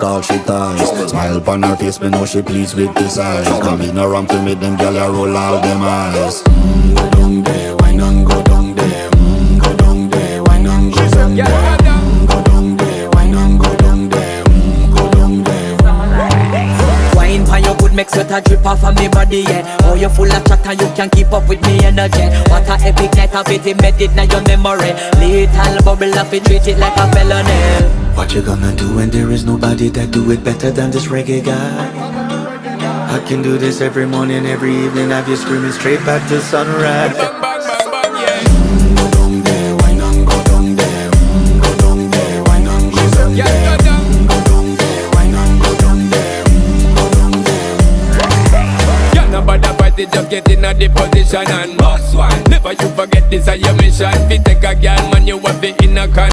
all she ties. Smile upon her face, me know she pleased with this eyes. Come in around to make them gyal a roll out them eyes. Go down there, why not go down there? Go down there, why not go down there? Go down there, why not go down there? Go down there. Wine for your good make sweat a drip off of me body, yeah. Oh, you full of chatter, you can keep up with me energy. What a epic night of it, embedded in your memory. Little bubble of it, treat it like a felony. What you gonna do when there is nobody that do it better than this reggae guy? I can do this every morning, every evening, have you screaming straight back to sunrise. Go down there, why not go down there? Go down there, why not go down there? Go down there, why not go down there? Go down there. Yeah, nobody fight it, just get in a the position and boss one. Never you forget this is your mission. If you take a girl, man, you have it in a con.